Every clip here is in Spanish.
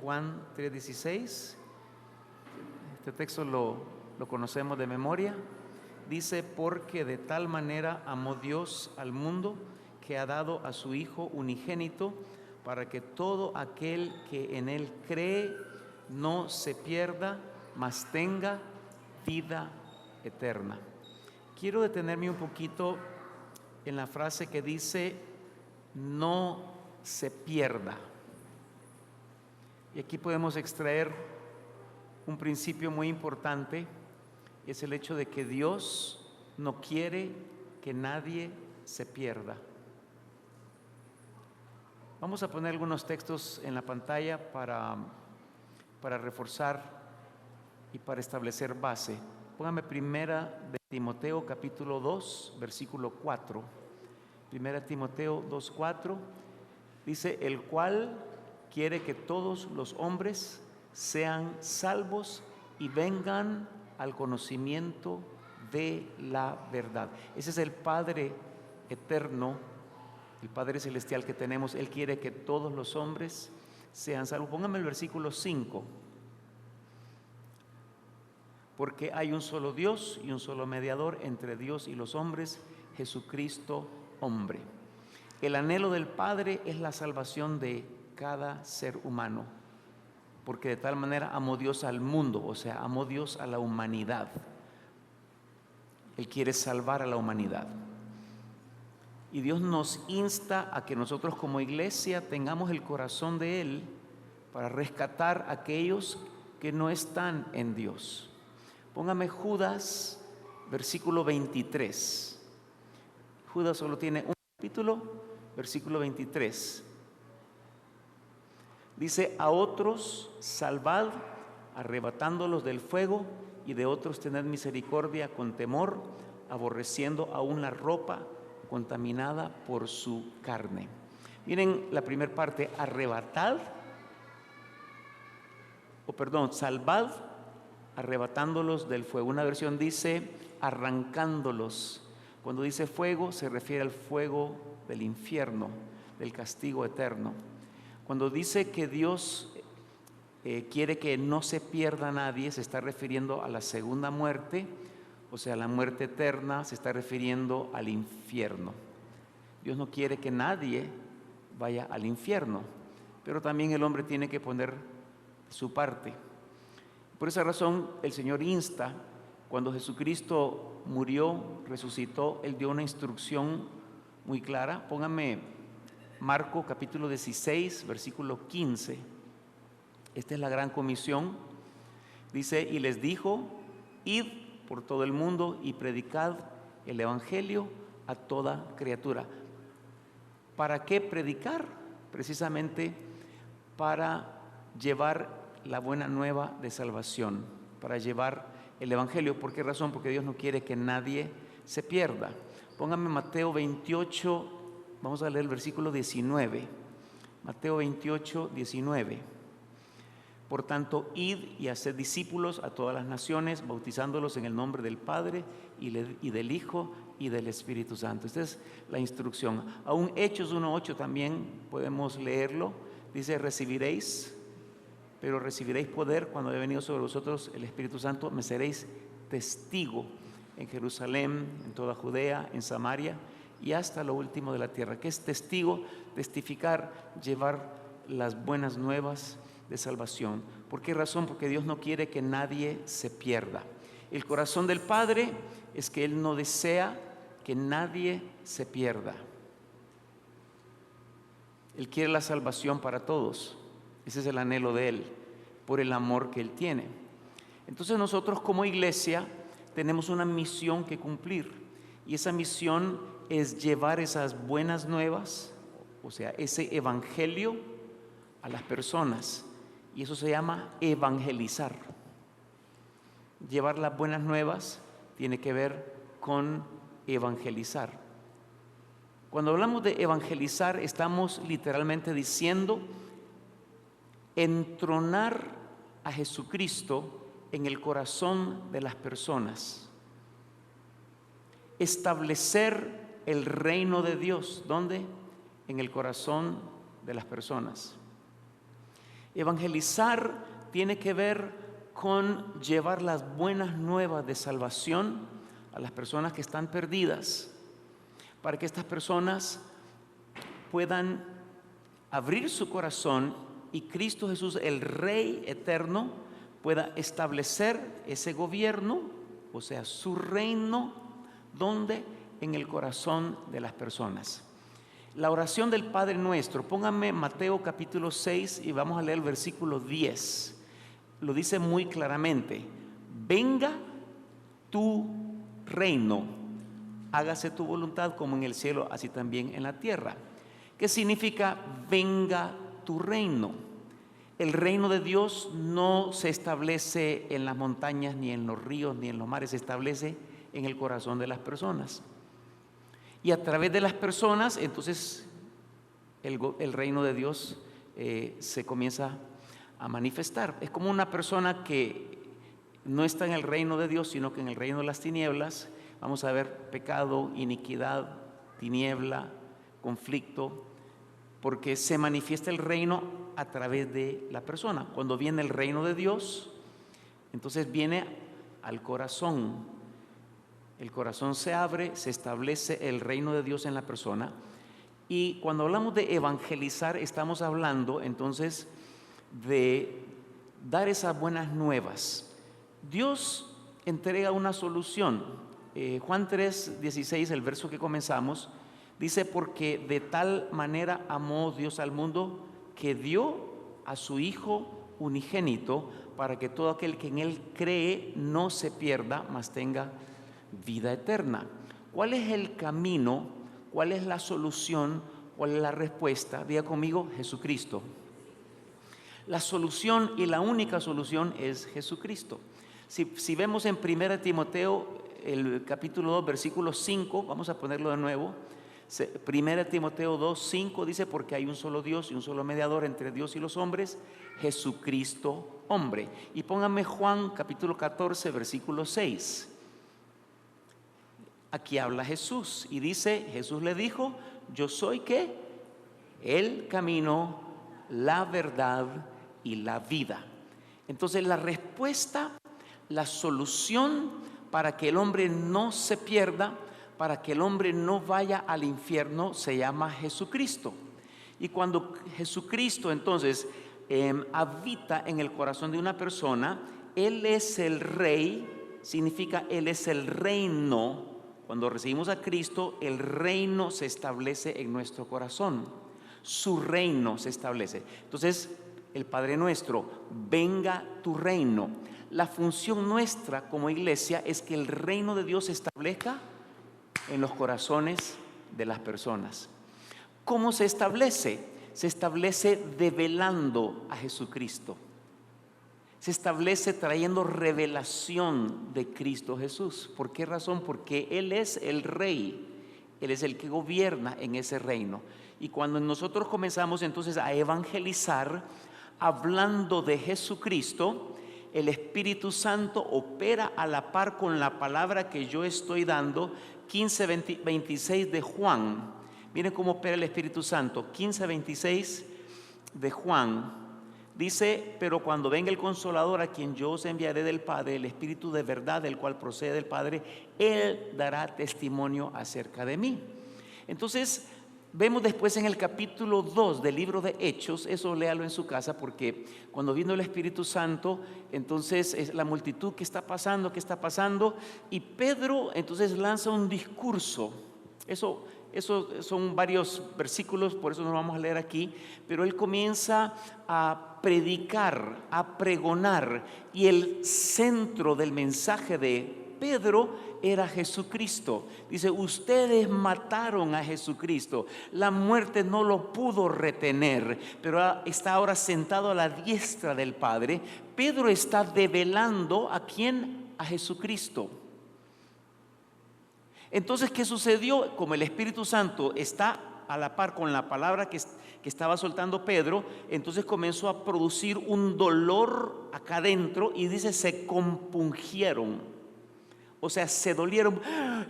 Juan 3:16. Este texto lo conocemos de memoria. Dice: porque de tal manera amó Dios al mundo, que ha dado a su Hijo unigénito, para que todo aquel que en Él cree no se pierda, mas tenga vida eterna. Quiero detenerme un poquito en la frase que dice: no se pierda. Y aquí podemos extraer un principio muy importante, y es el hecho de que Dios no quiere que nadie se pierda. Vamos a poner algunos textos en la pantalla para reforzar y para establecer base. Póngame primera de Timoteo capítulo 2, versículo 4. Primera Timoteo 2:4 dice: el cual quiere que todos los hombres sean salvos y vengan al conocimiento de la verdad. Ese es el Padre eterno, el Padre celestial que tenemos. Él quiere que todos los hombres sean salvos. Póngame el versículo 5. Porque hay un solo Dios y un solo mediador entre Dios y los hombres, Jesucristo hombre. El anhelo del Padre es la salvación de cada ser humano, porque de tal manera amó Dios al mundo, o sea, amó Dios a la humanidad. Él quiere salvar a la humanidad. Y Dios nos insta a que nosotros como iglesia tengamos el corazón de Él para rescatar a aquellos que no están en Dios. Póngame Judas, versículo 23. Judas solo tiene un capítulo, versículo 23. Dice: a otros salvad, arrebatándolos del fuego, y de otros tened misericordia con temor, aborreciendo aún la ropa contaminada por su carne. Miren la primera parte: arrebatad, salvad, arrebatándolos del fuego. Una versión dice arrancándolos. Cuando dice fuego se refiere al fuego del infierno, del castigo eterno. Cuando dice que Dios quiere que no se pierda nadie, se está refiriendo a la segunda muerte, o sea, la muerte eterna, se está refiriendo al infierno. Dios no quiere que nadie vaya al infierno, pero también el hombre tiene que poner su parte. Por esa razón el Señor insta, cuando Jesucristo murió, resucitó, Él dio una instrucción muy clara. Póngame Marcos capítulo 16, versículo 15. Esta es la gran comisión. Dice: y les dijo: id por todo el mundo y predicad el evangelio a toda criatura. ¿Para qué predicar? Precisamente para llevar la buena nueva de salvación, para llevar el evangelio. ¿Por qué razón? Porque Dios no quiere que nadie se pierda. Póngame Mateo 28, vamos a leer el versículo 19. Mateo 28, 19. Por tanto, id y haced discípulos a todas las naciones, bautizándolos en el nombre del Padre y del Hijo y del Espíritu Santo. Esta es la instrucción. Aún Hechos 1:8 también podemos leerlo. Dice: pero recibiréis poder cuando haya venido sobre vosotros el Espíritu Santo. Me seréis testigo en Jerusalén, en toda Judea, en Samaria y hasta lo último de la tierra. ¿Qué es testigo? Testificar, llevar las buenas nuevas de salvación. ¿Por qué razón? Porque Dios no quiere que nadie se pierda. El corazón del Padre es que Él no desea que nadie se pierda. Él quiere la salvación para todos. Ese es el anhelo de Él, por el amor que Él tiene. Entonces nosotros como iglesia tenemos una misión que cumplir, y esa misión es llevar esas buenas nuevas, o sea, ese evangelio a las personas, y eso se llama evangelizar. Llevar las buenas nuevas tiene que ver con evangelizar. Cuando hablamos de evangelizar, estamos literalmente diciendo entronar a Jesucristo en el corazón de las personas. Establecer el reino de Dios. ¿Dónde? En el corazón de las personas. Evangelizar tiene que ver con llevar las buenas nuevas de salvación a las personas que están perdidas, para que estas personas puedan abrir su corazón y Cristo Jesús, el Rey eterno, pueda establecer ese gobierno, o sea, su reino, donde en el corazón de las personas. La oración del Padre Nuestro, pónganme Mateo capítulo 6 y vamos a leer el versículo 10. Lo dice muy claramente: venga tu reino, hágase tu voluntad como en el cielo, así también en la tierra. ¿Qué significa venga tu reino? El reino de Dios no se establece en las montañas, ni en los ríos, ni en los mares, se establece en el corazón de las personas. Y a través de las personas, entonces, el reino de Dios se comienza a manifestar. Es como una persona que no está en el reino de Dios, sino que en el reino de las tinieblas. Vamos a ver pecado, iniquidad, tiniebla, conflicto, porque se manifiesta el reino a través de la persona. Cuando viene el reino de Dios, entonces viene al corazón. El corazón se abre, se establece el reino de Dios en la persona. Y cuando hablamos de evangelizar, estamos hablando entonces de dar esas buenas nuevas. Dios entrega una solución. Juan 3:16, el verso que comenzamos, dice: porque de tal manera amó Dios al mundo que dio a su Hijo unigénito, para que todo aquel que en Él cree no se pierda, mas tenga vida eterna. ¿Cuál es el camino? ¿Cuál es la solución? ¿Cuál es la respuesta? Diga conmigo: Jesucristo. La solución y la única solución es Jesucristo. Si vemos en 1 Timoteo, el capítulo 2, versículo 5, vamos a ponerlo de nuevo. 1 Timoteo 2, 5 dice: porque hay un solo Dios y un solo mediador entre Dios y los hombres, Jesucristo hombre. Y pónganme Juan capítulo 14, versículo 6. Aquí habla Jesús y dice: Jesús le dijo: yo soy ¿qué? El camino, la verdad y la vida. Entonces la respuesta, la solución para que el hombre no se pierda, para que el hombre no vaya al infierno, se llama Jesucristo. Y cuando Jesucristo entonces habita en el corazón de una persona, Él es el Rey, significa Él es el reino. Cuando recibimos a Cristo, el reino se establece en nuestro corazón. Su reino se establece. Entonces, el Padre Nuestro: venga tu reino. La función nuestra como iglesia es que el reino de Dios se establezca en los corazones de las personas. ¿Cómo se establece? Se establece develando a Jesucristo. Se establece trayendo revelación de Cristo Jesús. ¿Por qué razón? Porque Él es el Rey. Él es el que gobierna en ese reino. Y cuando nosotros comenzamos entonces a evangelizar, hablando de Jesucristo, el Espíritu Santo opera a la par con la palabra que yo estoy dando. 15:26 de Juan. Miren cómo opera el Espíritu Santo. 15:26 de Juan. Dice: pero cuando venga el Consolador, a quien yo os enviaré del Padre, el Espíritu de verdad, del cual procede del Padre, Él dará testimonio acerca de mí. Entonces, vemos después en el capítulo 2 del libro de Hechos, eso léalo en su casa, porque cuando vino el Espíritu Santo, entonces es la multitud que está pasando, y Pedro entonces lanza un discurso. Eso son varios versículos, por eso no lo vamos a leer aquí, pero él comienza a predicar, a pregonar, y el centro del mensaje de Pedro era Jesucristo. Dice: ustedes mataron a Jesucristo, la muerte no lo pudo retener, pero está ahora sentado a la diestra del Padre. Pedro está develando ¿a quién? A Jesucristo. Entonces, ¿qué sucedió? Como el Espíritu Santo está a la par con la palabra que estaba soltando Pedro, entonces comenzó a producir un dolor acá adentro, y dice: se compungieron. O sea, se dolieron.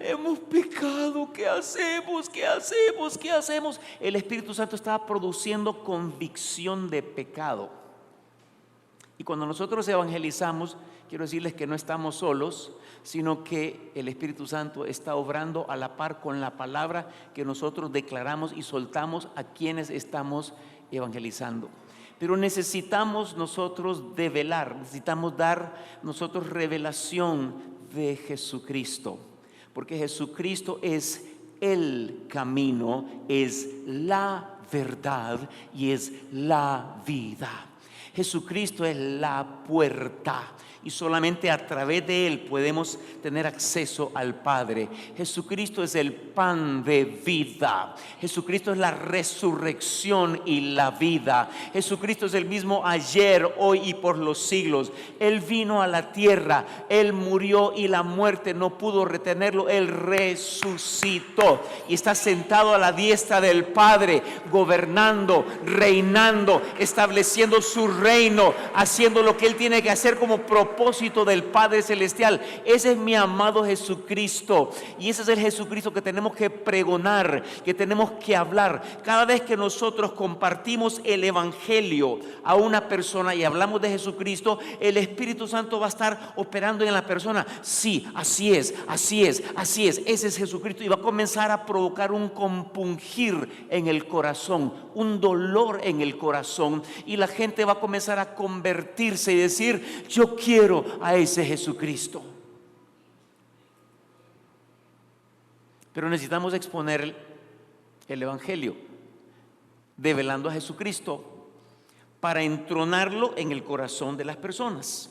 Hemos pecado, ¿qué hacemos? ¿Qué hacemos? ¿Qué hacemos? El Espíritu Santo estaba produciendo convicción de pecado. Y cuando nosotros evangelizamos, quiero decirles que no estamos solos, sino que el Espíritu Santo está obrando a la par con la palabra que nosotros declaramos y soltamos a quienes estamos evangelizando. Pero necesitamos nosotros develar, necesitamos dar nosotros revelación de Jesucristo, porque Jesucristo es el camino, es la verdad y es la vida. Jesucristo es la puerta y solamente a través de Él podemos tener acceso al Padre. Jesucristo es el pan de vida. Jesucristo es la resurrección y la vida. Jesucristo es el mismo ayer, hoy y por los siglos. Él vino a la tierra, Él murió y la muerte no pudo retenerlo. Él resucitó y está sentado a la diestra del Padre, gobernando, reinando, estableciendo su reino, haciendo lo que Él tiene que hacer como propósito del Padre Celestial. Ese es mi amado Jesucristo, y ese es el Jesucristo que tenemos que pregonar, que tenemos que hablar. Cada vez que nosotros compartimos el Evangelio a una persona y hablamos de Jesucristo, el Espíritu Santo va a estar operando en la persona. Sí, así es, así es, así es. Ese es Jesucristo, y va a comenzar a provocar un compungir en el corazón, un dolor en el corazón, y la gente va a comenzar a convertirse y decir: yo quiero a ese Jesucristo. Pero necesitamos exponer el Evangelio, develando a Jesucristo para entronarlo en el corazón de las personas.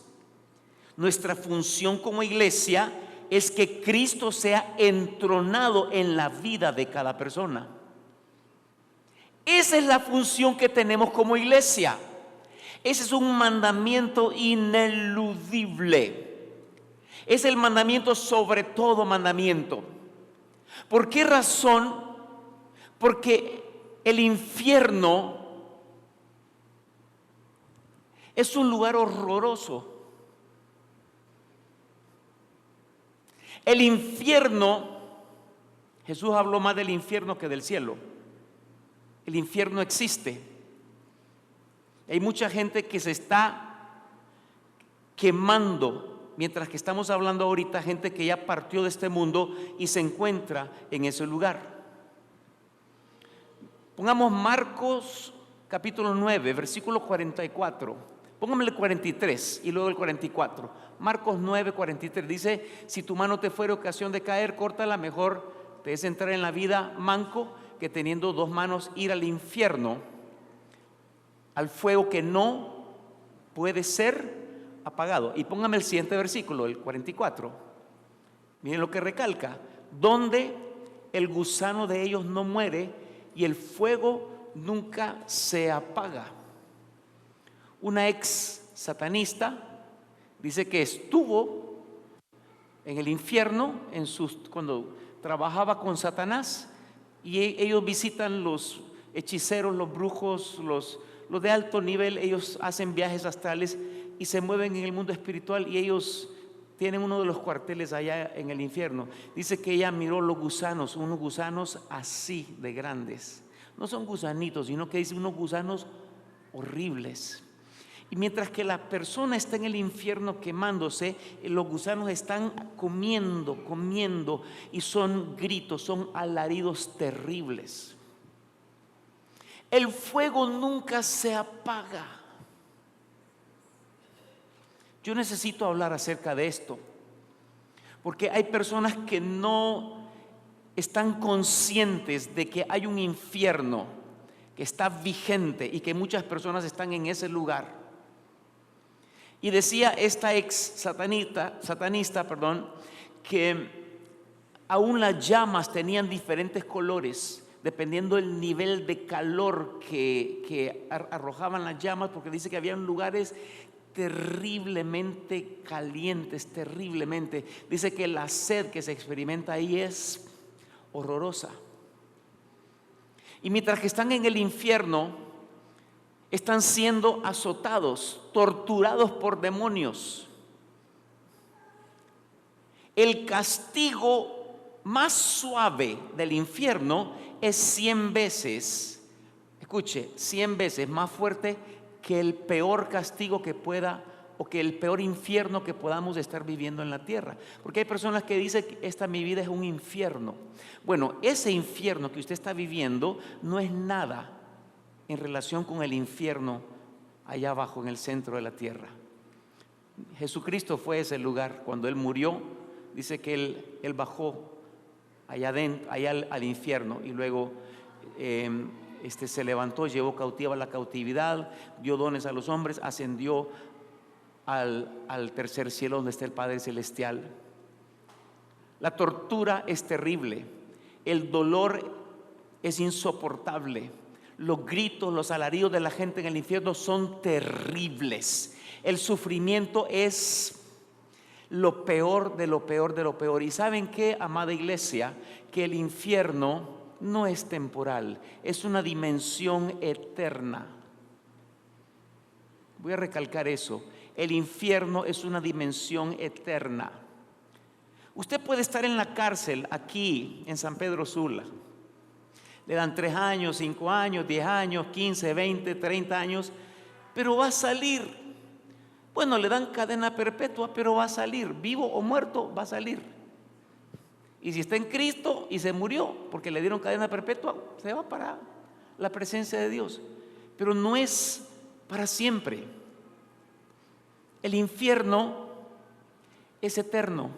Nuestra función como iglesia es que Cristo sea entronado en la vida de cada persona. Esa es la función que tenemos como iglesia. Ese es un mandamiento ineludible. Es el mandamiento sobre todo mandamiento. ¿Por qué razón? Porque el infierno es un lugar horroroso. El infierno, Jesús habló más del infierno que del cielo. El infierno existe. Hay mucha gente que se está quemando, mientras que estamos hablando ahorita, gente que ya partió de este mundo y se encuentra en ese lugar. Pongamos Marcos capítulo 9, versículo 44. Póngame el 43 y luego el 44. Marcos 9, 43 dice: si tu mano te fuere ocasión de caer, córtala. Mejor te es entrar en la vida manco que teniendo dos manos ir al infierno, al fuego que no puede ser apagado. Y póngame el siguiente versículo, el 44. Miren lo que recalca: donde el gusano de ellos no muere y el fuego nunca se apaga. Una ex satanista dice que estuvo en el infierno cuando trabajaba con Satanás, y ellos visitan los hechiceros, los brujos, los de alto nivel. Ellos hacen viajes astrales y se mueven en el mundo espiritual, y ellos tienen uno de los cuarteles allá en el infierno. Dice que ella miró los gusanos, unos gusanos así de grandes. No son gusanitos, sino que dice unos gusanos horribles. Y mientras que la persona está en el infierno quemándose, los gusanos están comiendo, y son gritos, son alaridos terribles. El fuego nunca se apaga. Yo necesito hablar acerca de esto, porque hay personas que no están conscientes de que hay un infierno que está vigente y que muchas personas están en ese lugar. Y decía esta ex satanista, que aún las llamas tenían diferentes colores dependiendo del nivel de calor que arrojaban las llamas, porque dice que había lugares terriblemente calientes, terriblemente. Dice que la sed que se experimenta ahí es horrorosa. Y mientras que están en el infierno, están siendo azotados, torturados por demonios. El castigo más suave del infierno es 100 veces, escuche, 100 veces más fuerte que el peor castigo que pueda, o que el peor infierno que podamos estar viviendo en la tierra. Porque hay personas que dicen que esta mi vida es un infierno. Bueno, ese infierno que usted está viviendo no es nada en relación con el infierno allá abajo en el centro de la tierra. Jesucristo fue ese lugar. Cuando Él murió, dice que Él bajó allá al infierno, y luego se levantó, llevó cautiva la cautividad, dio dones a los hombres, ascendió al tercer cielo donde está el Padre Celestial. La tortura es terrible, el dolor es insoportable, los gritos, los alaridos de la gente en el infierno son terribles, el sufrimiento es lo peor de lo peor de lo peor. Y ¿saben qué, amada iglesia? Que el infierno no es temporal, es una dimensión eterna. Voy a recalcar eso. El infierno es una dimensión eterna. Usted puede estar en la cárcel aquí en San Pedro Sula. Le dan 3 años, 5 años, 10 años, 15, 20, 30 años, pero va a salir. Bueno, le dan cadena perpetua, pero va a salir. Vivo o muerto, va a salir. Y si está en Cristo y se murió porque le dieron cadena perpetua, se va para la presencia de Dios. Pero no es para siempre. El infierno es eterno,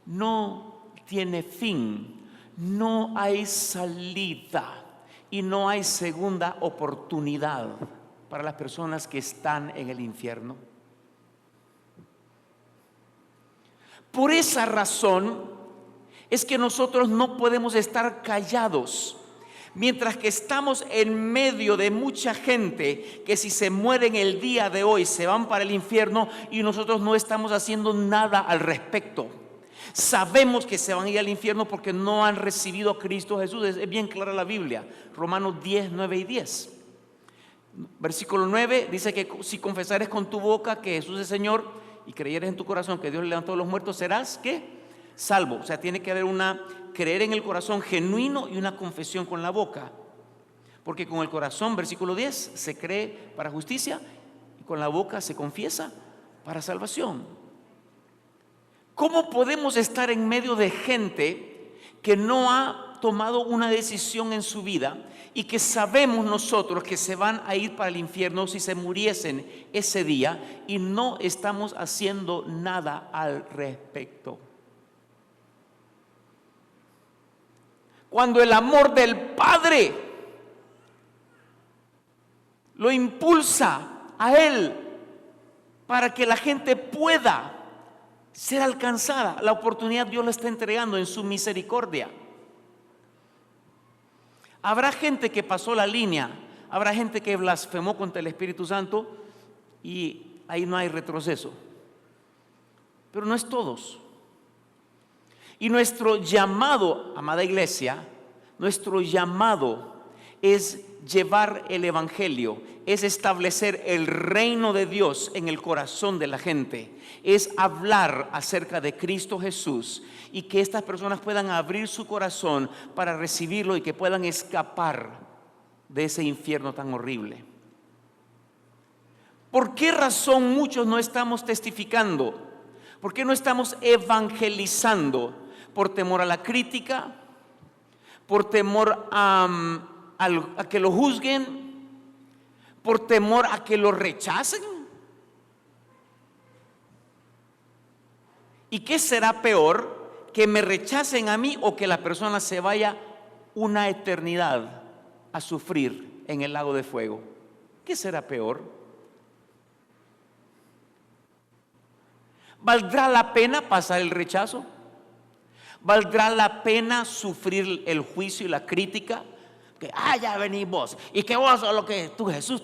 no tiene fin, no hay salida y no hay segunda oportunidad para las personas que están en el infierno. Por esa razón es que nosotros no podemos estar callados. Mientras que estamos en medio de mucha gente que si se mueren el día de hoy se van para el infierno, y nosotros no estamos haciendo nada al respecto. Sabemos que se van a ir al infierno porque no han recibido a Cristo Jesús. Es bien clara la Biblia. Romanos 10, 9 y 10. Versículo 9 dice que si confesares con tu boca que Jesús es Señor y creyeres en tu corazón que Dios le levantó a los muertos, serás ¿qué? Salvo. O sea, tiene que haber creer en el corazón genuino y una confesión con la boca. Porque con el corazón, versículo 10, se cree para justicia y con la boca se confiesa para salvación. ¿Cómo podemos estar en medio de gente que no ha tomado una decisión en su vida y que sabemos nosotros que se van a ir para el infierno si se muriesen ese día, y no estamos haciendo nada al respecto? Cuando el amor del Padre lo impulsa a Él para que la gente pueda ser alcanzada, la oportunidad Dios la está entregando en su misericordia. Habrá gente que pasó la línea, habrá gente que blasfemó contra el Espíritu Santo y ahí no hay retroceso, pero no es todos. Y nuestro llamado, amada iglesia, nuestro llamado es llevar el evangelio, es establecer el reino de Dios en el corazón de la gente, es hablar acerca de Cristo Jesús y que estas personas puedan abrir su corazón para recibirlo y que puedan escapar de ese infierno tan horrible. ¿Por qué razón muchos no estamos testificando? ¿Por qué no estamos evangelizando? Por temor a la crítica, por temor a que lo juzguen, por temor a que lo rechacen. ¿Y qué será peor? ¿Que me rechacen a mí o que la persona se vaya una eternidad a sufrir en el lago de fuego? ¿Qué será peor? ¿Valdrá la pena pasar el rechazo? ¿Valdrá la pena sufrir el juicio y la crítica? Que ya venís vos, y que vos sos lo que tú Jesús,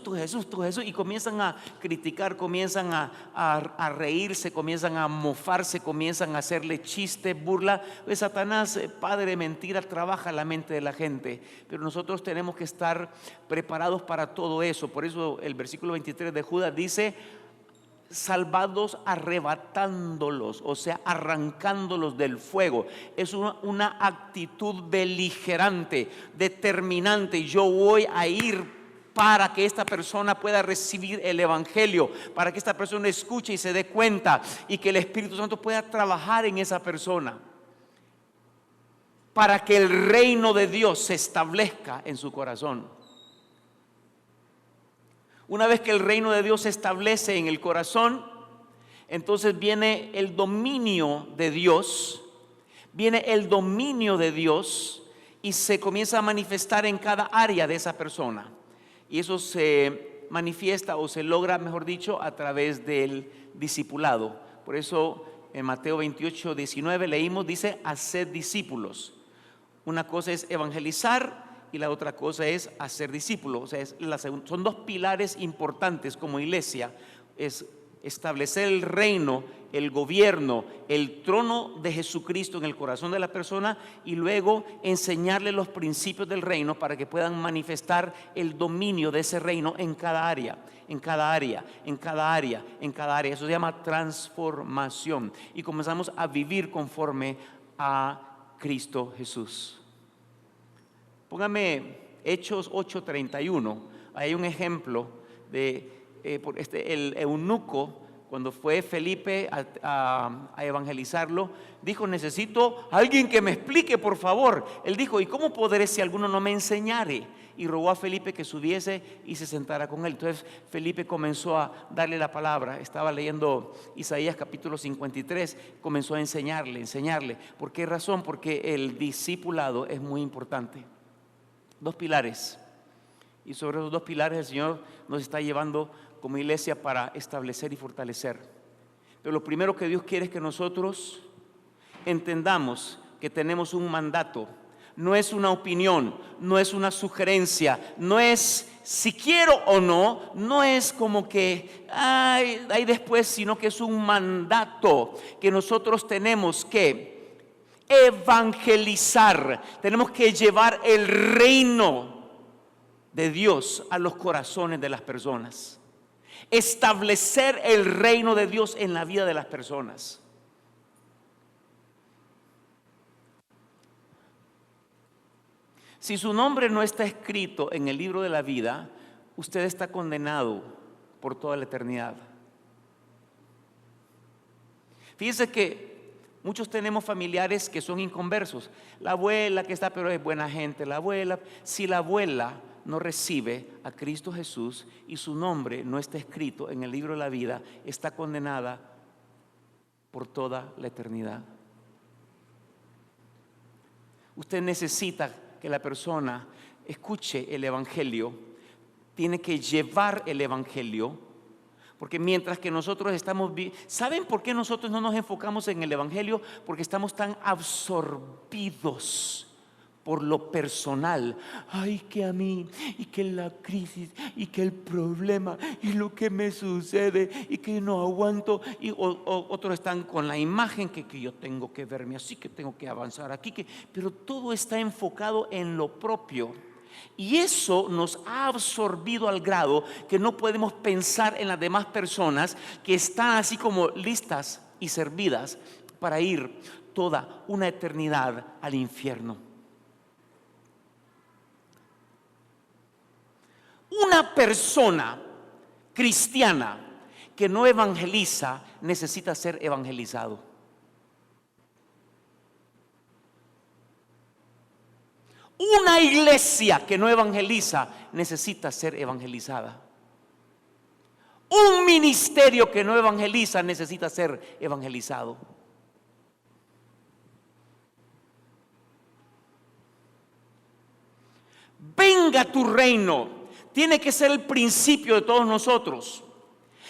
y comienzan a criticar, comienzan a reírse, comienzan a mofarse, comienzan a hacerle chiste, burla. Pues Satanás, padre de mentira, trabaja la mente de la gente, pero nosotros tenemos que estar preparados para todo eso. Por eso el versículo 23 de Judas dice: salvados arrebatándolos, o sea, arrancándolos del fuego. Es una actitud beligerante, determinante. Yo voy a ir para que esta persona pueda recibir el evangelio, para que esta persona escuche y se dé cuenta y que el Espíritu Santo pueda trabajar en esa persona, para que el reino de Dios se establezca en su corazón. Una vez que el reino de Dios se establece en el corazón, entonces viene el dominio de Dios, y se comienza a manifestar en cada área de esa persona. Y eso se manifiesta o se logra, mejor dicho, a través del discipulado. Por eso en Mateo 28, 19 leímos, dice, haced discípulos. Una cosa es evangelizar y la otra cosa es hacer discípulos. O sea, son dos pilares importantes como iglesia: es establecer el reino, el gobierno, el trono de Jesucristo en el corazón de la persona, y luego enseñarle los principios del reino para que puedan manifestar el dominio de ese reino en cada área, en cada área, en cada área, en cada área. Eso se llama transformación, y comenzamos a vivir conforme a Cristo Jesús. Póngame Hechos 8:31. Hay un ejemplo de el eunuco. Cuando fue Felipe a evangelizarlo, dijo: necesito a alguien que me explique, por favor. Él dijo: ¿y cómo podré si alguno no me enseñare? Y rogó a Felipe que subiese y se sentara con él. Entonces Felipe comenzó a darle la palabra. Estaba leyendo Isaías capítulo 53. Comenzó a enseñarle. ¿Por qué razón? Porque el discipulado es muy importante. Dos pilares. Y sobre esos dos pilares el Señor nos está llevando como iglesia para establecer y fortalecer. Pero lo primero que Dios quiere es que nosotros entendamos que tenemos un mandato. No es una opinión, no es una sugerencia, no es si quiero o no, no es como que hay después, sino que es un mandato que nosotros tenemos que evangelizar. Tenemos que llevar el reino de Dios a los corazones de las personas. Establecer el reino de Dios en la vida de las personas. Si su nombre no está escrito en el libro de la vida, usted está condenado por toda la eternidad. Fíjese que muchos tenemos familiares que son inconversos. La abuela que está, pero es buena gente. La abuela, si la abuela no recibe a Cristo Jesús y su nombre no está escrito en el libro de la vida, está condenada por toda la eternidad. Usted necesita que la persona escuche el evangelio, tiene que llevar el evangelio, porque mientras que nosotros estamos ¿saben por qué nosotros no nos enfocamos en el evangelio? Porque estamos tan absorbidos por lo personal. Ay, que a mí, y que la crisis, y que el problema, y lo que me sucede, y que no aguanto. Y otros están con la imagen que yo tengo que verme así, que tengo que avanzar aquí, pero todo está enfocado en lo propio. Y eso nos ha absorbido al grado que no podemos pensar en las demás personas que están así como listas y servidas para ir toda una eternidad al infierno. Una persona cristiana que no evangeliza necesita ser evangelizado. Una iglesia que no evangeliza necesita ser evangelizada. Un ministerio que no evangeliza necesita ser evangelizado. Venga tu reino. Tiene que ser el principio de todos nosotros.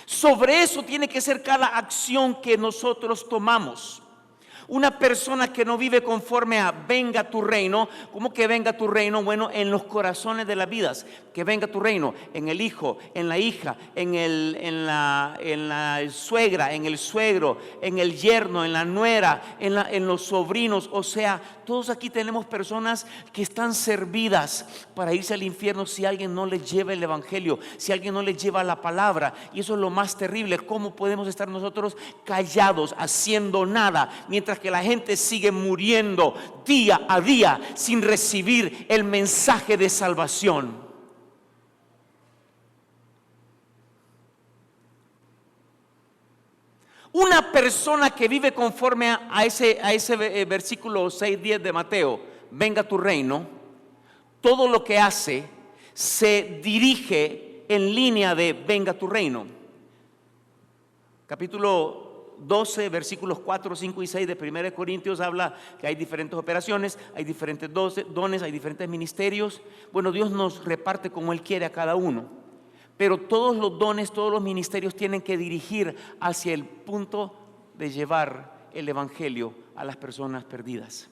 Sobre eso tiene que ser cada acción que nosotros tomamos. Una persona que no vive conforme a venga tu reino. ¿Cómo que venga tu reino? Bueno, en los corazones de las vidas. Que venga tu reino en el hijo, en la hija, en la suegra, en el suegro, en el yerno, en la nuera, en los sobrinos. O sea, todos aquí tenemos personas que están servidas para irse al infierno si alguien no les lleva el evangelio, si alguien no les lleva la palabra. Y eso es lo más terrible. ¿Cómo podemos estar nosotros callados, haciendo nada, mientras que la gente sigue muriendo día a día sin recibir el mensaje de salvación? Una persona que vive conforme a ese versículo 6:10 de Mateo, venga tu reino, todo lo que hace se dirige en línea de venga tu reino. Capítulo 12, versículos 4, 5 y 6 de 1 Corintios habla que hay diferentes operaciones, hay diferentes dones, hay diferentes ministerios. Bueno, Dios nos reparte como Él quiere a cada uno, pero todos los dones, todos los ministerios tienen que dirigir hacia el punto de llevar el evangelio a las personas perdidas.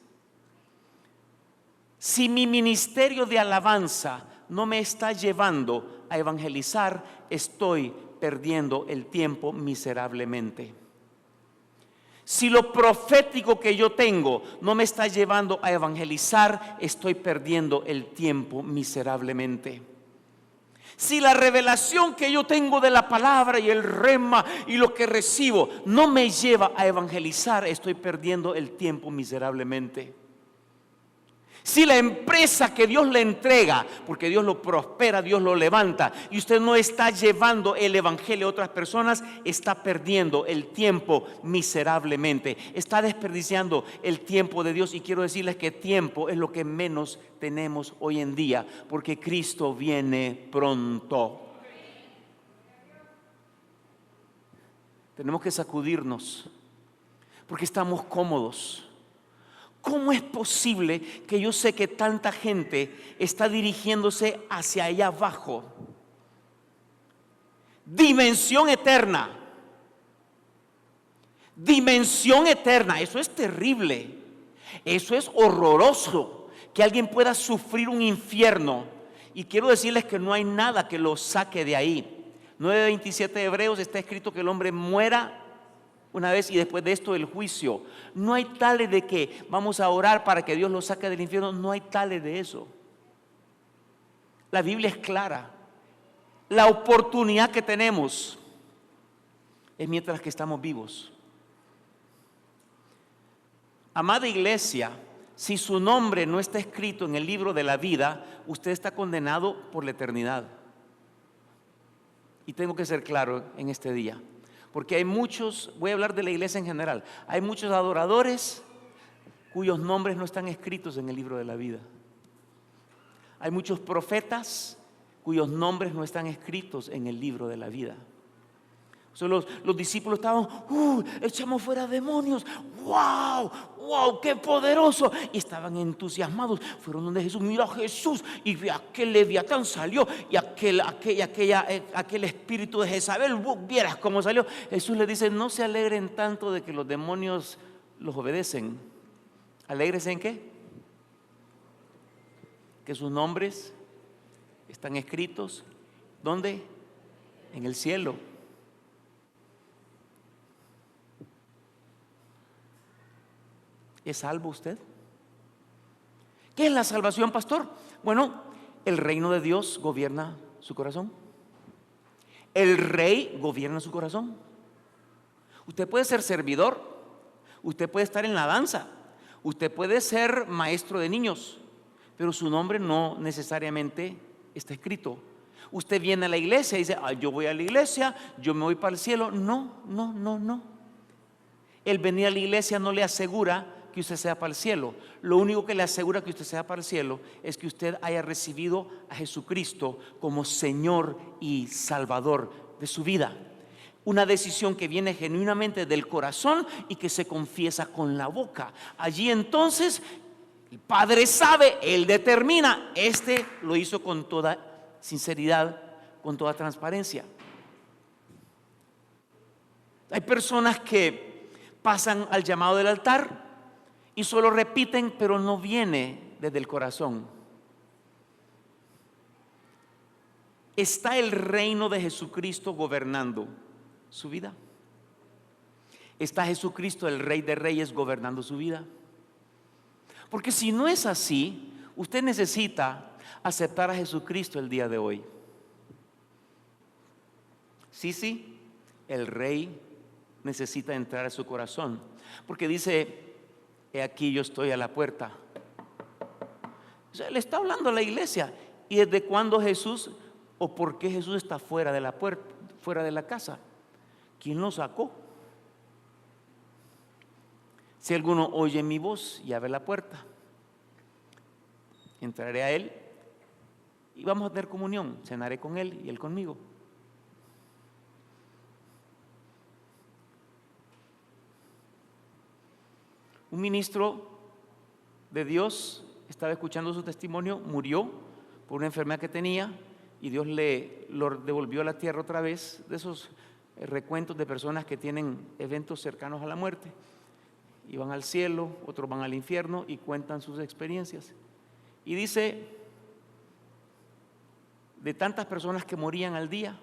Si mi ministerio de alabanza no me está llevando a evangelizar, estoy perdiendo el tiempo miserablemente. Si lo profético que yo tengo no me está llevando a evangelizar, estoy perdiendo el tiempo miserablemente. Si la revelación que yo tengo de la palabra y el rema y lo que recibo no me lleva a evangelizar, estoy perdiendo el tiempo miserablemente. Si la empresa que Dios le entrega, porque Dios lo prospera, Dios lo levanta, y usted no está llevando el evangelio a otras personas, está perdiendo el tiempo miserablemente, está desperdiciando el tiempo de Dios. Y quiero decirles que tiempo es lo que menos tenemos hoy en día, porque Cristo viene pronto. Tenemos que sacudirnos, porque estamos cómodos. ¿Cómo es posible que yo sé que tanta gente está dirigiéndose hacia allá abajo? Dimensión eterna. Dimensión eterna. Eso es terrible. Eso es horroroso. Que alguien pueda sufrir un infierno. Y quiero decirles que no hay nada que lo saque de ahí. 9:27 de Hebreos está escrito que el hombre muera una vez y después de esto el juicio. No hay tales de que vamos a orar para que Dios lo saque del infierno. No hay tales de eso. La Biblia es clara. La oportunidad que tenemos es mientras que estamos vivos. Amada iglesia, si su nombre no está escrito en el libro de la vida, usted está condenado por la eternidad. Y tengo que ser claro en este día. Porque hay muchos, voy a hablar de la iglesia en general, hay muchos adoradores cuyos nombres no están escritos en el libro de la vida. Hay muchos profetas cuyos nombres no están escritos en el libro de la vida. O sea, los discípulos estaban, echamos fuera demonios, wow, qué poderoso. Y estaban entusiasmados, fueron donde Jesús, mira a Jesús, y aquel leviatán salió, y aquel espíritu de Jezabel, vieras cómo salió. Jesús les dice, no se alegren tanto de que los demonios los obedecen. ¿Alegres en qué? Que sus nombres están escritos, ¿dónde? En el cielo. ¿Es salvo usted? ¿Qué es la salvación, pastor? Bueno, el reino de Dios gobierna su corazón. El rey gobierna su corazón. Usted puede ser servidor, usted puede estar en la danza, usted puede ser maestro de niños, pero su nombre no necesariamente está escrito. Usted viene a la iglesia y dice, yo voy a la iglesia, yo me voy para el cielo. No. El venir a la iglesia no le asegura que usted sea para el cielo. Lo único que le asegura que usted sea para el cielo es que usted haya recibido a Jesucristo como Señor y Salvador de su vida. Una decisión que viene genuinamente del corazón y que se confiesa con la boca. Allí entonces el Padre sabe, Él determina. Este lo hizo con toda sinceridad, con toda transparencia. Hay personas que pasan al llamado del altar y solo repiten, pero no viene desde el corazón. ¿Está el reino de Jesucristo gobernando su vida? ¿Está Jesucristo, el Rey de Reyes, gobernando su vida? Porque si no es así, usted necesita aceptar a Jesucristo el día de hoy. Sí, el Rey necesita entrar a su corazón. Porque dice, he aquí yo estoy a la puerta. O sea, le está hablando a la iglesia. ¿Y desde cuándo Jesús o por qué Jesús está fuera de la puerta, fuera de la casa? ¿Quién lo sacó? Si alguno oye mi voz y abre la puerta, entraré a él y vamos a tener comunión, cenaré con él y él conmigo. Un ministro de Dios estaba escuchando su testimonio, murió por una enfermedad que tenía y Dios lo devolvió a la tierra otra vez, de esos recuentos de personas que tienen eventos cercanos a la muerte. Y van al cielo, otros van al infierno y cuentan sus experiencias. Y dice, de tantas personas que morían al día,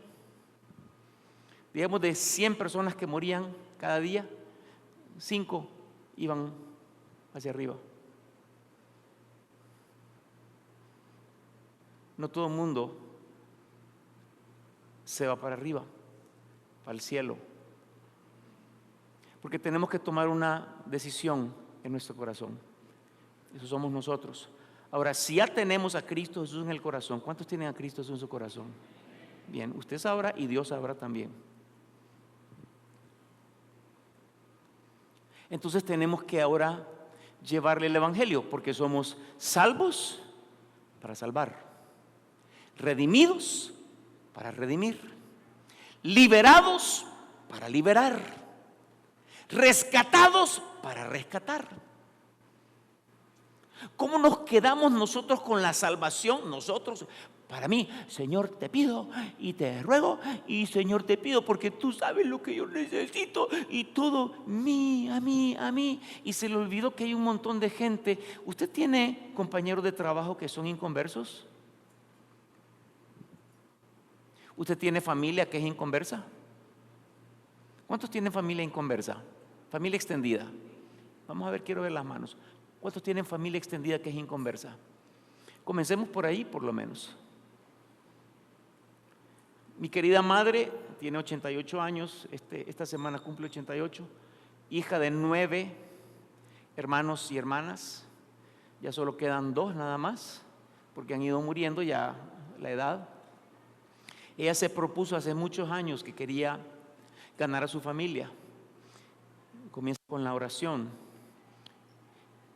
digamos de 100 personas que morían cada día, 5 iban hacia arriba. No todo el mundo se va para arriba, para el cielo, porque tenemos que tomar una decisión en nuestro corazón. Eso somos nosotros. Ahora, si ya tenemos a Cristo Jesús en el corazón, ¿cuántos tienen a Cristo Jesús en su corazón? Bien, usted sabrá y Dios sabrá también. Entonces tenemos que ahora llevarle el evangelio, porque somos salvos para salvar, redimidos para redimir, liberados para liberar, rescatados para rescatar. ¿Cómo nos quedamos nosotros con la salvación? Nosotros, para mí, Señor, te pido y te ruego, y Señor, te pido porque tú sabes lo que yo necesito, y todo a mí. Y se le olvidó que hay un montón de gente. ¿Usted tiene compañeros de trabajo que son inconversos? ¿Usted tiene familia que es inconversa? ¿Cuántos tienen familia inconversa? Familia extendida. Vamos a ver, quiero ver las manos. ¿Cuántos tienen familia extendida que es inconversa? Comencemos por ahí, por lo menos. Mi querida madre tiene 88 años, esta semana cumple 88, hija de 9 hermanos y hermanas. Ya solo quedan 2 nada más, porque han ido muriendo ya la edad. Ella se propuso hace muchos años que quería ganar a su familia. Comienza con la oración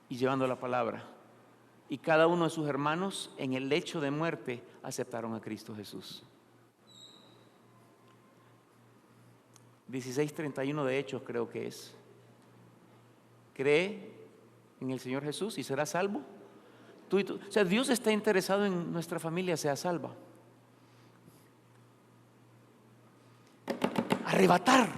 y llevando la palabra. Y cada uno de sus hermanos en el lecho de muerte aceptaron a Cristo Jesús. 16:31 de Hechos creo que es. Cree en el Señor Jesús y será salvo. Tú y tú. O sea, Dios está interesado en nuestra familia sea salva. Arrebatar.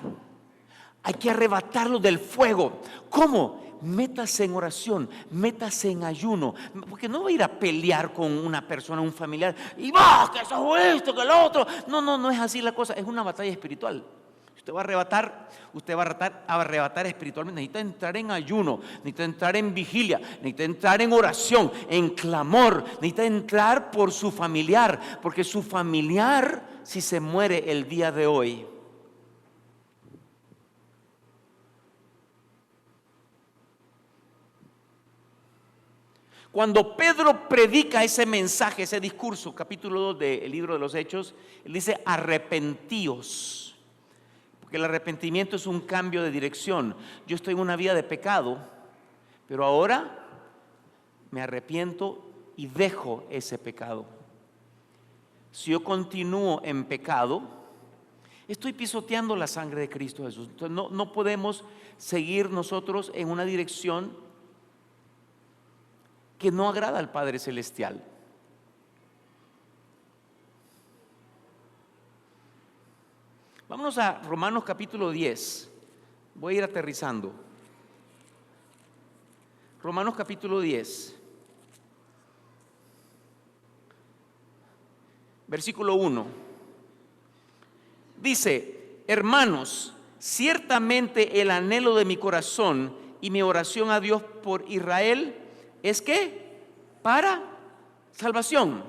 Hay que arrebatarlo del fuego. ¿Cómo? Métase en oración, métase en ayuno, porque no va a ir a pelear con una persona, un familiar, y va, que eso es esto, que lo otro. No es así la cosa, es una batalla espiritual. Usted va a arrebatar espiritualmente. Necesita entrar en ayuno, necesita entrar en vigilia, necesita entrar en oración, en clamor, necesita entrar por su familiar, porque su familiar, si se muere el día de hoy, cuando Pedro predica ese mensaje, ese discurso, capítulo 2 del libro de los Hechos, él dice arrepentíos, porque el arrepentimiento es un cambio de dirección. Yo estoy en una vida de pecado, pero ahora me arrepiento y dejo ese pecado. Si yo continúo en pecado, estoy pisoteando la sangre de Cristo Jesús. Entonces no podemos seguir nosotros en una dirección que no agrada al Padre Celestial. Vámonos a Romanos capítulo 10. Voy a ir aterrizando. Romanos capítulo 10. Versículo 1. Dice: hermanos, ciertamente el anhelo de mi corazón y mi oración a Dios por Israel es que para salvación.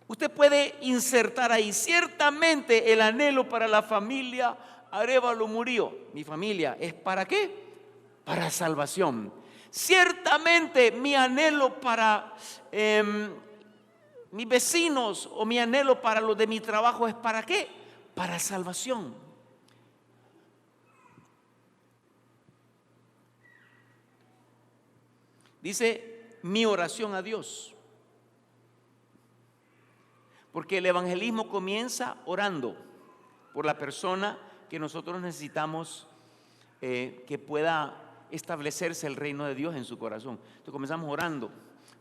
Usted puede insertar ahí, ciertamente el anhelo para la familia Arévalo Murillo, mi familia, ¿es para qué? Para salvación. Ciertamente mi anhelo para mis vecinos o mi anhelo para los de mi trabajo es para qué? Para salvación. Dice mi oración a Dios. Porque el evangelismo comienza orando por la persona que nosotros necesitamos que pueda establecerse el reino de Dios en su corazón. Entonces comenzamos orando,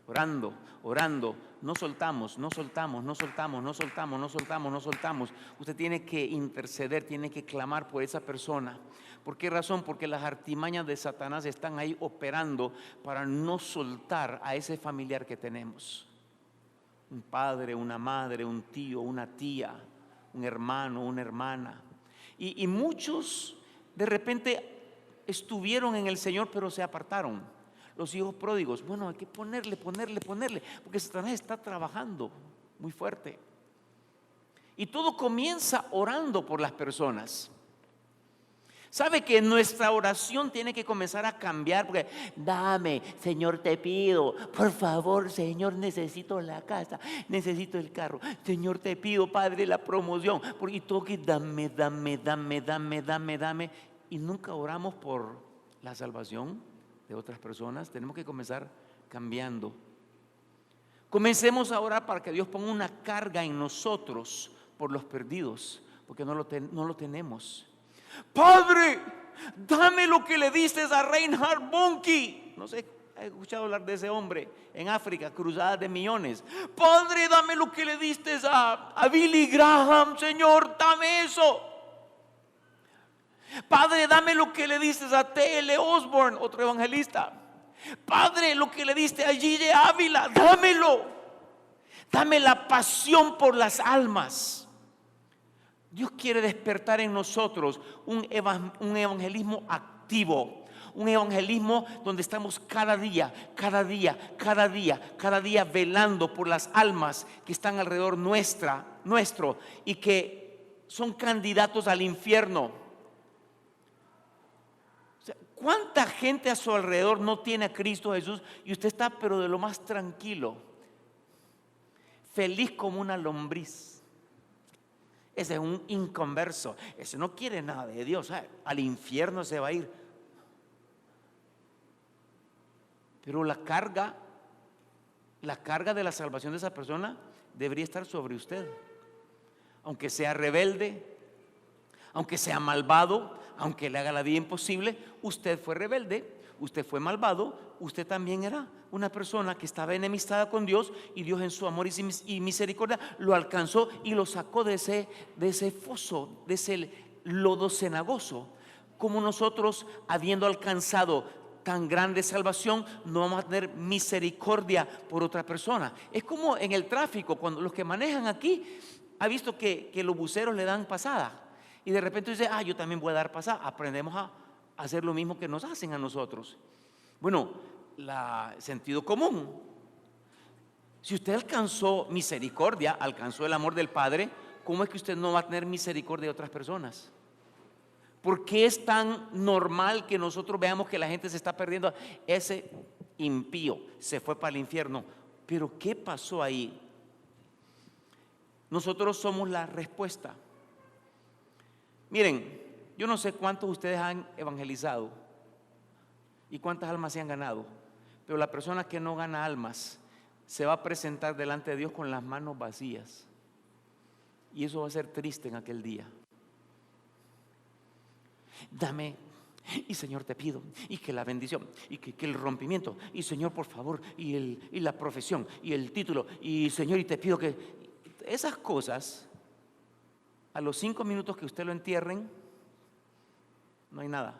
orando, orando. No soltamos, no soltamos, no soltamos, no soltamos, no soltamos, no soltamos. Usted tiene que interceder, tiene que clamar por esa persona. ¿Por qué razón? Porque las artimañas de Satanás están ahí operando para no soltar a ese familiar que tenemos. Un padre, una madre, un tío, una tía, un hermano, una hermana. Y muchos de repente estuvieron en el Señor, pero se apartaron. Los hijos pródigos, bueno, hay que ponerle, porque Satanás está trabajando muy fuerte. Y todo comienza orando por las personas. Sabe que nuestra oración tiene que comenzar a cambiar, porque dame, Señor, te pido, por favor, Señor, necesito la casa, necesito el carro, Señor, te pido, Padre, la promoción, porque todo que dame, y nunca oramos por la salvación de otras personas. Tenemos que comenzar cambiando. Comencemos a orar para que Dios ponga una carga en nosotros por los perdidos, porque no lo tenemos. Padre, dame lo que le diste a Reinhard Bonnke. No sé, he escuchado hablar de ese hombre en África, cruzadas de millones. Padre, dame lo que le diste a Billy Graham, Señor, dame eso. Padre, dame lo que le diste a T.L. Osborne, otro evangelista. Padre, lo que le diste a G.J. Ávila, dámelo. Dame la pasión por las almas. Dios quiere despertar en nosotros un evangelismo activo, un evangelismo donde estamos cada día velando por las almas que están alrededor nuestro y que son candidatos al infierno. O sea, ¿cuánta gente a su alrededor no tiene a Cristo Jesús y usted está pero de lo más tranquilo, feliz como una lombriz? Ese es un inconverso, ese no quiere nada de Dios, al infierno se va a ir. Pero la carga de la salvación de esa persona debería estar sobre usted. Aunque sea rebelde, aunque sea malvado, aunque le haga la vida imposible, usted fue rebelde, usted fue malvado, usted también era una persona que estaba enemistada con Dios, y Dios en su amor y misericordia lo alcanzó y lo sacó de ese foso, de ese lodo cenagoso. Como nosotros, habiendo alcanzado tan grande salvación, no vamos a tener misericordia por otra persona. Es como en el tráfico, cuando los que manejan aquí, ha visto que los buceros le dan pasada y de repente dice, yo también voy a dar pasada. Aprendemos a hacer lo mismo que nos hacen a nosotros. Bueno, sentido común. Si usted alcanzó misericordia, alcanzó el amor del Padre, ¿cómo es que usted no va a tener misericordia de otras personas? ¿Por qué es tan normal que nosotros veamos que la gente se está perdiendo? Ese impío se fue para el infierno. Pero ¿qué pasó ahí? Nosotros somos la respuesta. Miren, yo no sé cuántos de ustedes han evangelizado y cuántas almas se han ganado, pero la persona que no gana almas se va a presentar delante de Dios con las manos vacías, y eso va a ser triste en aquel día. Dame, y Señor te pido, y que la bendición, y que el rompimiento, y Señor por favor, y la profesión, y el título, y Señor, y te pido que esas cosas, a los 5 minutos que usted lo entierren, no hay nada.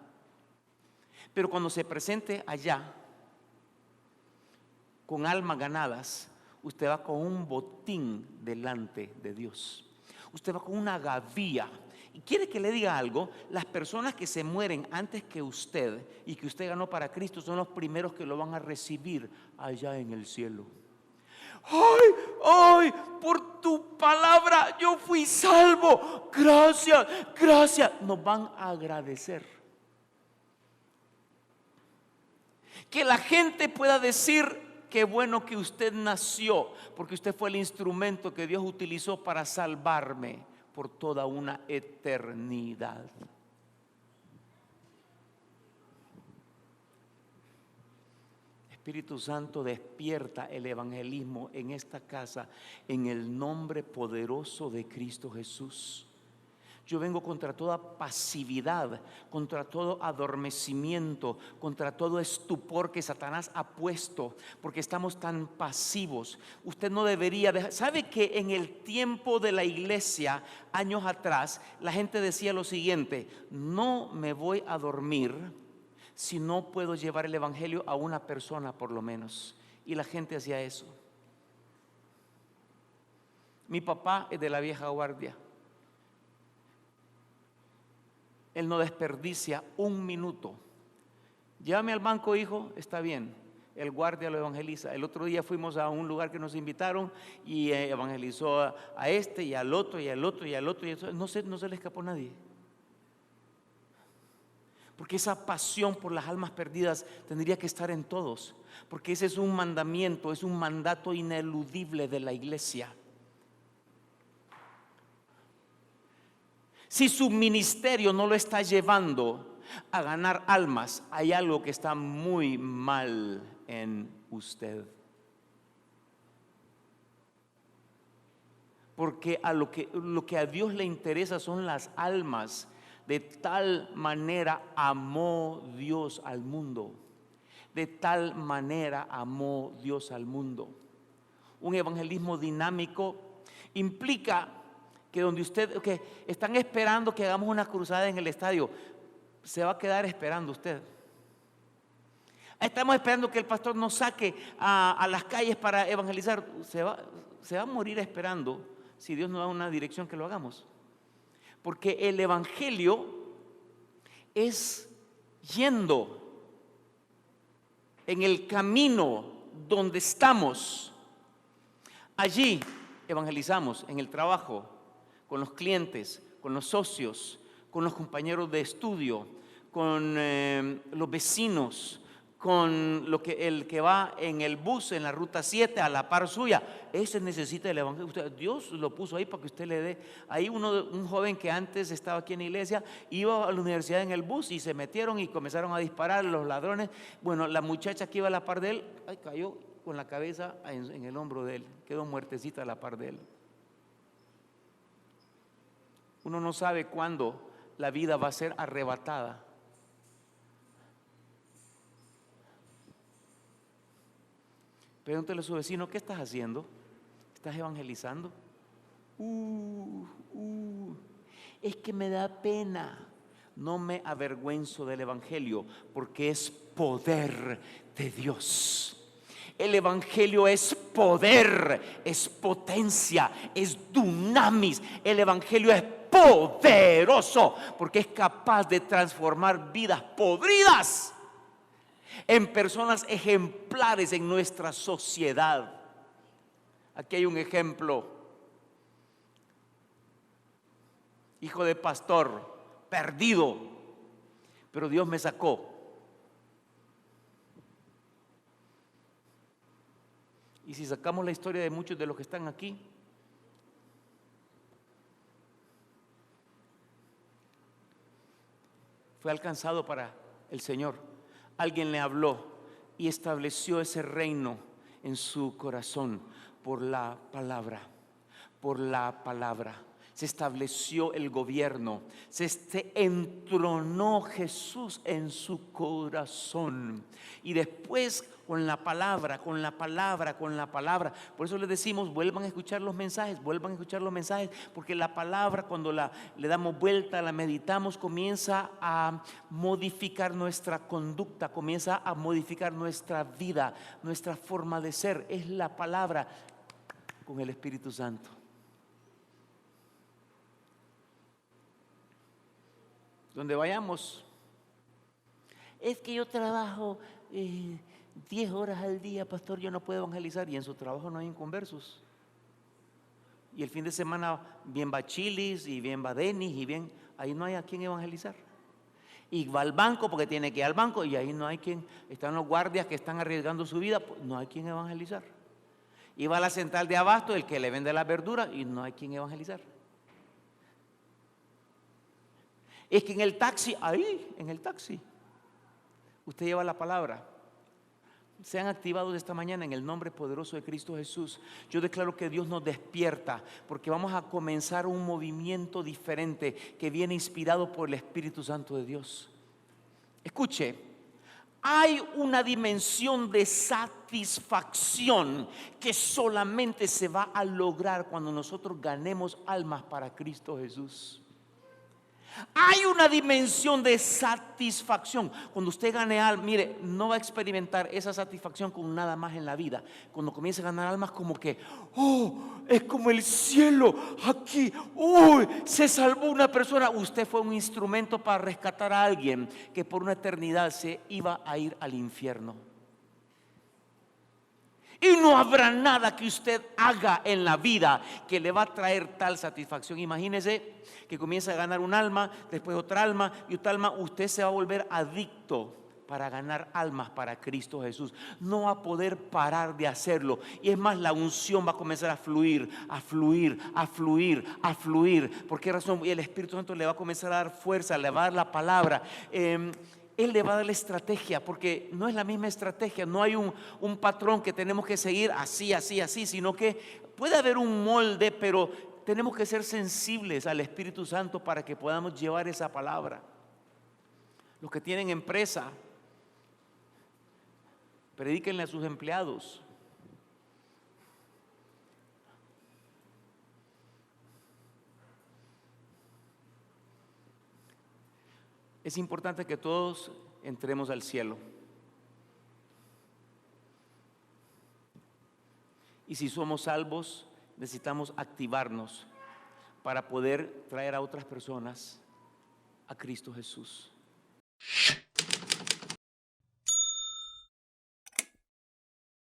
Pero cuando se presente allá con almas ganadas, usted va con un botín delante de Dios. Usted va con una gavía. Y quiere que le diga algo: las personas que se mueren antes que usted y que usted ganó para Cristo son los primeros que lo van a recibir allá en el cielo. ¡Ay! Por tu palabra yo fui salvo. Gracias, gracias. Nos van a agradecer. Que la gente pueda decir: qué bueno que usted nació, porque usted fue el instrumento que Dios utilizó para salvarme por toda una eternidad. Espíritu Santo, despierta el evangelismo en esta casa en el nombre poderoso de Cristo Jesús. Yo vengo contra toda pasividad, contra todo adormecimiento, contra todo estupor que Satanás ha puesto, porque estamos tan pasivos. Usted no debería dejar. ¿Sabe que en el tiempo de la iglesia, años atrás, la gente decía lo siguiente: no me voy a dormir si no puedo llevar el evangelio a una persona por lo menos? Y la gente hacía eso. Mi papá es de la vieja guardia. Él no desperdicia un minuto. Llévame al banco, hijo, está bien. El guardia lo evangeliza. El otro día fuimos a un lugar que nos invitaron y evangelizó a este y al otro y al otro y al otro. No se le escapó a nadie. Porque esa pasión por las almas perdidas tendría que estar en todos. Porque ese es un mandamiento, es un mandato ineludible de la iglesia. Si su ministerio no lo está llevando a ganar almas, hay algo que está muy mal en usted. Porque lo que a Dios le interesa son las almas. De tal manera amó Dios al mundo. De tal manera amó Dios al mundo. Un evangelismo dinámico implica que donde que están esperando que hagamos una cruzada en el estadio, se va a quedar esperando usted. Estamos esperando que el pastor nos saque a las calles para evangelizar. Se va a morir esperando si Dios nos da una dirección que lo hagamos. Porque el evangelio es yendo en el camino donde estamos. Allí evangelizamos en el trabajo, con los clientes, con los socios, con los compañeros de estudio, con los vecinos, con el que va en el bus en la ruta 7 a la par suya. Ese necesita el evangelio. Dios lo puso ahí para que usted le dé. Ahí un joven que antes estaba aquí en la iglesia iba a la universidad en el bus y se metieron y comenzaron a disparar los ladrones. Bueno, la muchacha que iba a la par de él cayó con la cabeza en el hombro de él, quedó muertecita a la par de él. Uno no sabe cuándo la vida va a ser arrebatada. Pregúntale a su vecino: ¿qué estás haciendo? ¿Estás evangelizando? Es que me da pena. No me avergüenzo del evangelio, porque es poder de Dios. El evangelio es poder, es potencia, es dunamis. El evangelio es poderoso porque es capaz de transformar vidas podridas en personas ejemplares en nuestra sociedad. Aquí hay un ejemplo: hijo de pastor, perdido, pero Dios me sacó. Y si sacamos la historia de muchos de los que están aquí, fue alcanzado para el Señor. Alguien le habló y estableció ese reino en su corazón por la palabra. Por la palabra se estableció el gobierno, se entronó Jesús en su corazón. Y después con la palabra. Por eso les decimos: vuelvan a escuchar los mensajes, porque la palabra, cuando le damos vuelta, la meditamos, comienza a modificar nuestra conducta, comienza a modificar nuestra vida, nuestra forma de ser. Es la palabra con el Espíritu Santo. Donde vayamos: es que yo trabajo 10 horas al día, pastor, yo no puedo evangelizar. Y en su trabajo no hay inconversos. Y el fin de semana bien va Chilis y bien va Denis y bien, ahí no hay a quien evangelizar. Y va al banco porque tiene que ir al banco y ahí no hay quien. Están los guardias que están arriesgando su vida, no hay quien evangelizar. Y va a la central de abasto el que le vende las verduras y no hay quien evangelizar. Es que en el taxi, usted lleva la palabra. sean activados esta mañana en el nombre poderoso de Cristo Jesús. Yo declaro que Dios nos despierta, porque vamos a comenzar un movimiento diferente que viene inspirado por el Espíritu Santo de Dios. Escuche, hay una dimensión de satisfacción que solamente se va a lograr cuando nosotros ganemos almas para Cristo Jesús. Hay una dimensión de satisfacción. Cuando usted gane almas, mire, no va a experimentar esa satisfacción con nada más en la vida. Cuando comience a ganar almas, como que, es como el cielo aquí. Se salvó una persona. Usted fue un instrumento para rescatar a alguien que por una eternidad se iba a ir al infierno. Y no habrá nada que usted haga en la vida que le va a traer tal satisfacción. Imagínese que comienza a ganar un alma, después otra alma y otra alma. Usted se va a volver adicto para ganar almas para Cristo Jesús. No va a poder parar de hacerlo. Y es más, la unción va a comenzar a fluir, a fluir, a fluir, a fluir. ¿Por qué razón? Y el Espíritu Santo le va a comenzar a dar fuerza, le va a dar la palabra. Él le va a dar la estrategia, porque no es la misma estrategia. No hay un patrón que tenemos que seguir así, así, así, sino que puede haber un molde, pero tenemos que ser sensibles al Espíritu Santo para que podamos llevar esa palabra. Los que tienen empresa, predíquenle a sus empleados. Es importante que todos entremos al cielo. Y si somos salvos, necesitamos activarnos para poder traer a otras personas a Cristo Jesús.